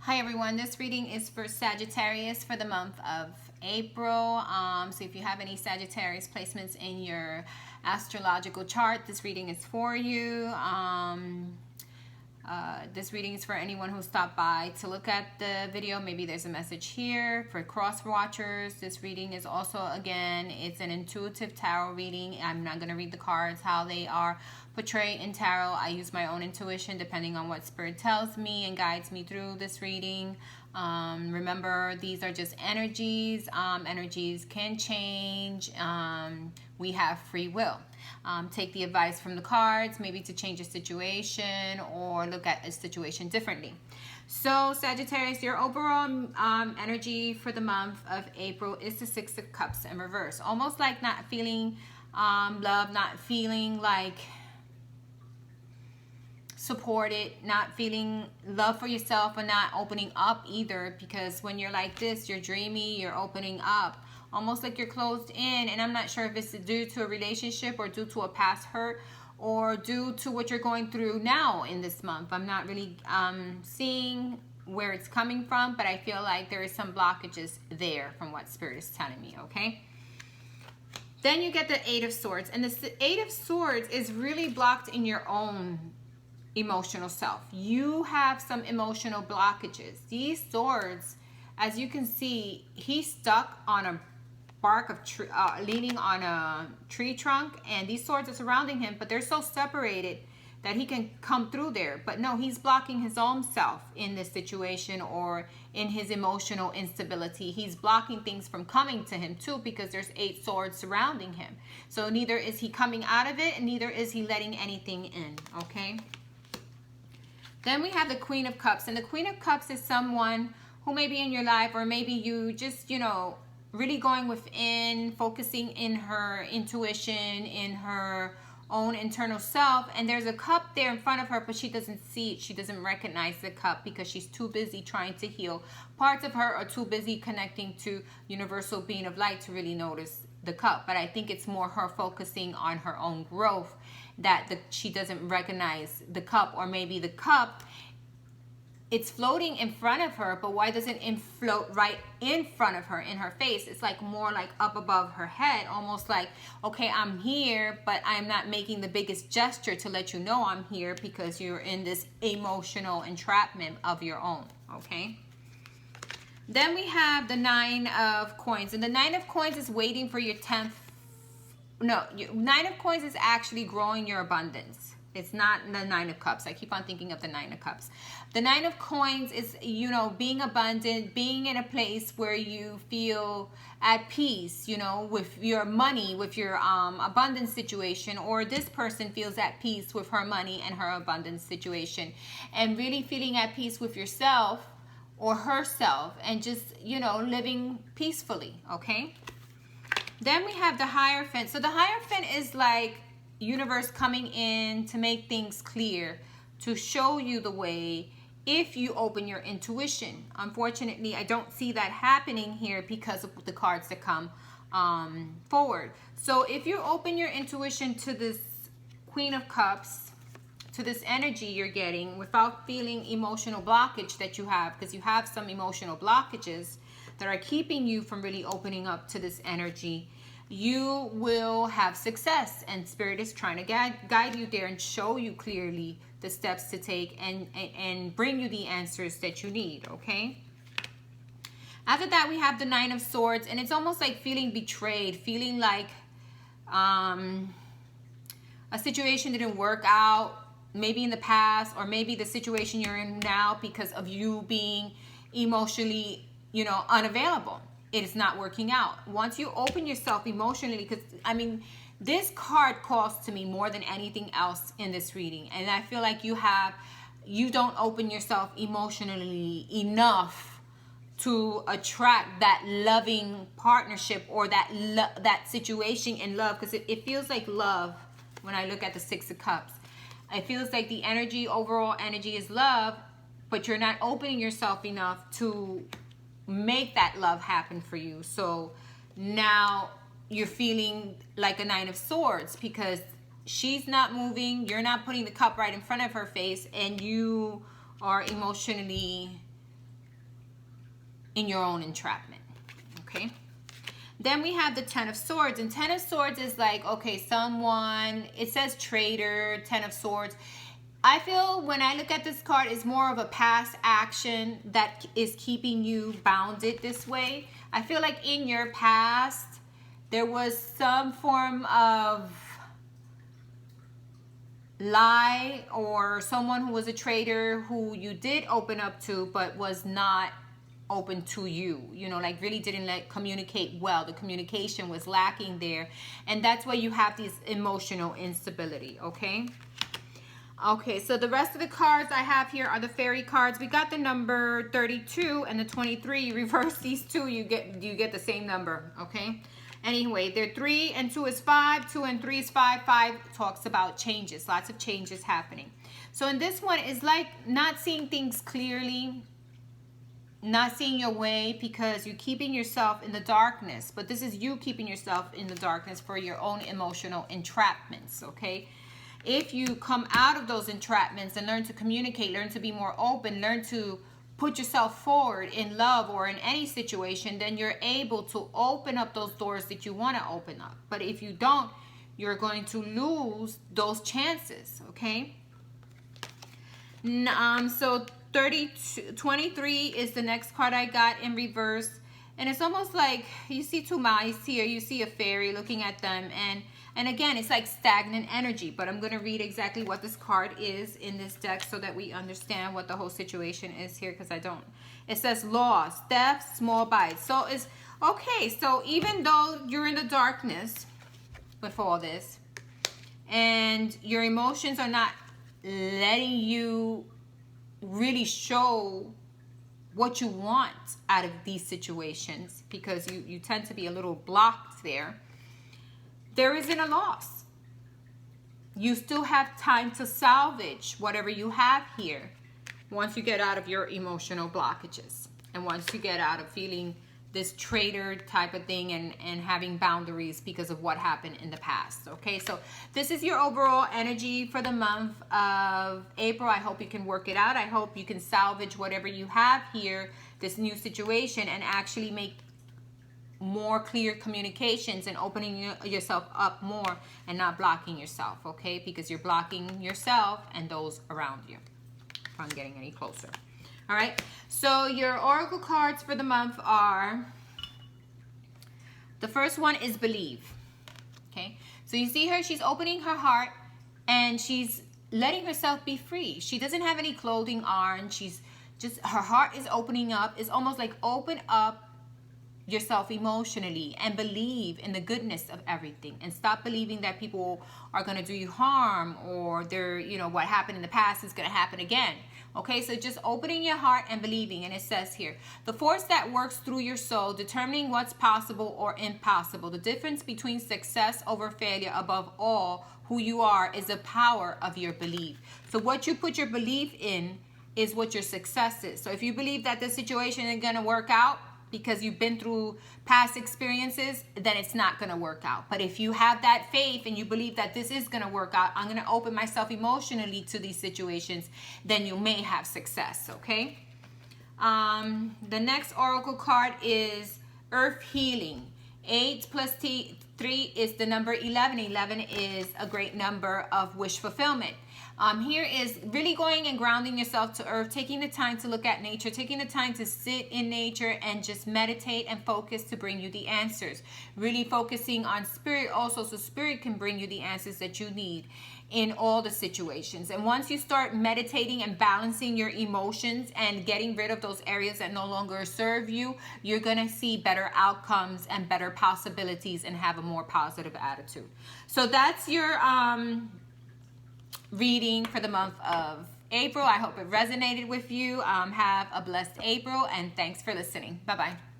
Hi everyone, this reading is for Sagittarius for the month of April. So if you have any Sagittarius placements in your astrological chart, this reading is for you. This reading is for anyone who stopped by to look at the video. Maybe there's a message here. For cross watchers, this reading is also, again, it's an intuitive tarot reading. I'm not going to read the cards, how they are portrayed in tarot. I use my own intuition depending on what spirit tells me and guides me through this reading. Remember, these are just energies. Energies can change. We have free will. Take the advice from the cards, maybe to change a situation or look at a situation differently. So Sagittarius, your overall energy for the month of April is the Six of Cups in reverse. Almost like not feeling love, not feeling like supported, not feeling love for yourself, and not opening up either, because when you're like this, you're dreamy, you're opening up, almost like you're closed in. And I'm not sure if it's due to a relationship or due to a past hurt or due to what you're going through now in this month. I'm not really seeing where it's coming from, but I feel like there is some blockages there from what Spirit is telling me, okay? Then you get the Eight of Swords, and the Eight of Swords is really blocked in your own emotional self. You have some emotional blockages. These swords, as you can see, he's stuck on a bark of tree, leaning on a tree trunk, and these swords are surrounding him, but they're so separated that he can come through there. But no, he's blocking his own self in this situation, or in his emotional instability. He's blocking things from coming to him too, because there's 8 swords surrounding him. So neither is he coming out of it, and neither is he letting anything in, okay? Then we have the Queen of Cups, and the Queen of Cups is someone who may be in your life, or maybe you just, you know, really going within, focusing in her intuition, in her own internal self, and there's a cup there in front of her, but she doesn't see it. She doesn't recognize the cup because she's too busy trying to heal. Parts of her are too busy connecting to universal being of light to really notice the cup. But I think it's more her focusing on her own growth that she doesn't recognize the cup. Or maybe the cup, it's floating in front of her, but why doesn't it float right in front of her, in her face? It's like more like up above her head, almost like, okay, I'm here, but I'm not making the biggest gesture to let you know I'm here, because you're in this emotional entrapment of your own, okay? Then we have the Nine of Coins, and the Nine of Coins is waiting for your 10th. No, Nine of Coins is actually growing your abundance. It's not the Nine of Cups. I keep on thinking of the Nine of Cups. The Nine of Coins is, you know, being abundant, being in a place where you feel at peace, you know, with your money, with your abundance situation, or this person feels at peace with her money and her abundance situation, and really feeling at peace with yourself or herself, and just, you know, living peacefully, okay? Then we have the Hierophant. So the Hierophant is like universe coming in to make things clear, to show you the way if you open your intuition. Unfortunately, I don't see that happening here because of the cards that come forward. So if you open your intuition to this Queen of Cups, to this energy you're getting, without feeling emotional blockage that you have, because you have some emotional blockages that are keeping you from really opening up to this energy, you will have success. And Spirit is trying to guide you there and show you clearly the steps to take, and bring you the answers that you need, okay? After that, we have the Nine of Swords, and it's almost like feeling betrayed, feeling like a situation didn't work out, maybe in the past, or maybe the situation you're in now, because of you being emotionally, you know, unavailable. It is not working out. Once you open yourself emotionally, because I mean, this card calls to me more than anything else in this reading, and I feel like you don't open yourself emotionally enough to attract that loving partnership, or that situation in love, because it feels like love when I look at the Six of Cups. It feels like the energy, overall energy, is love, but you're not opening yourself enough to make that love happen for you. So now you're feeling like a Nine of Swords, because she's not moving, you're not putting the cup right in front of her face, and you are emotionally in your own entrapment. Okay. Then we have the Ten of Swords, and Ten of Swords is like, okay, someone, it says traitor, Ten of Swords. I feel when I look at this card, it's more of a past action that is keeping you bounded this way. I feel like in your past, there was some form of lie or someone who was a traitor who you did open up to, but was not open to you, you know, like really didn't communicate well. The communication was lacking there, and that's why you have this emotional instability. Okay, so the rest of the cards I have here are the fairy cards. We got the number 32 and the 23. You reverse these two, you get the same number. Okay, anyway, they're 3 and 2 is 5, 2 and 3 is 5. 5 talks about changes, lots of changes happening. So in this one is like not seeing things clearly, not seeing your way because you're keeping yourself in the darkness. But this is you keeping yourself in the darkness for your own emotional entrapments. Okay, if you come out of those entrapments and learn to communicate, learn to be more open, learn to put yourself forward in love or in any situation, then you're able to open up those doors that you want to open up. But if you don't, you're going to lose those chances. Okay, so 23 is the next card I got in reverse, and it's almost like you see two mice here, you see a fairy looking at them, and again it's like stagnant energy. But I'm going to read exactly what this card is in this deck so that we understand what the whole situation is here, because I don't. It says loss, theft, small bites. So it's okay, so even though you're in the darkness with all this and your emotions are not letting you really show what you want out of these situations, because you tend to be a little blocked there, there isn't a loss. You still have time to salvage whatever you have here once you get out of your emotional blockages, and once you get out of feeling this traitor type of thing and having boundaries because of what happened in the past. Okay, so this is your overall energy for the month of April. I hope you can work it out. I hope you can salvage whatever you have here, this new situation, and actually make more clear communications and opening yourself up more and not blocking yourself. Okay, because you're blocking yourself and those around you from getting any closer. All right, so your oracle cards for the month are, the first one is believe. Okay, so you see her, she's opening her heart and she's letting herself be free. She doesn't have any clothing on. She's just, her heart is opening up. It's almost like open up yourself emotionally and believe in the goodness of everything, and stop believing that people are going to do you harm, or they're, you know, what happened in the past is going to happen again. Okay, so just opening your heart and believing. And it says here, the force that works through your soul, determining what's possible or impossible. The difference between success over failure, above all, who you are, is the power of your belief. So what you put your belief in is what your success is. So if you believe that the situation is going to work out because you've been through past experiences, then it's not going to work out. But if you have that faith and you believe that this is going to work out, I'm going to open myself emotionally to these situations, then you may have success. Okay, the next oracle card is Earth Healing. 8 plus 3 is the number 11. 11 is a great number of wish fulfillment. Here is really going and grounding yourself to earth, taking the time to look at nature, taking the time to sit in nature and just meditate and focus to bring you the answers. Really focusing on spirit also, so spirit can bring you the answers that you need in all the situations. And once you start meditating and balancing your emotions and getting rid of those areas that no longer serve you, you're going to see better outcomes and better possibilities and have a more positive attitude. So that's your reading for the month of April. I hope it resonated with you. Have a blessed April, and thanks for listening. Bye-bye.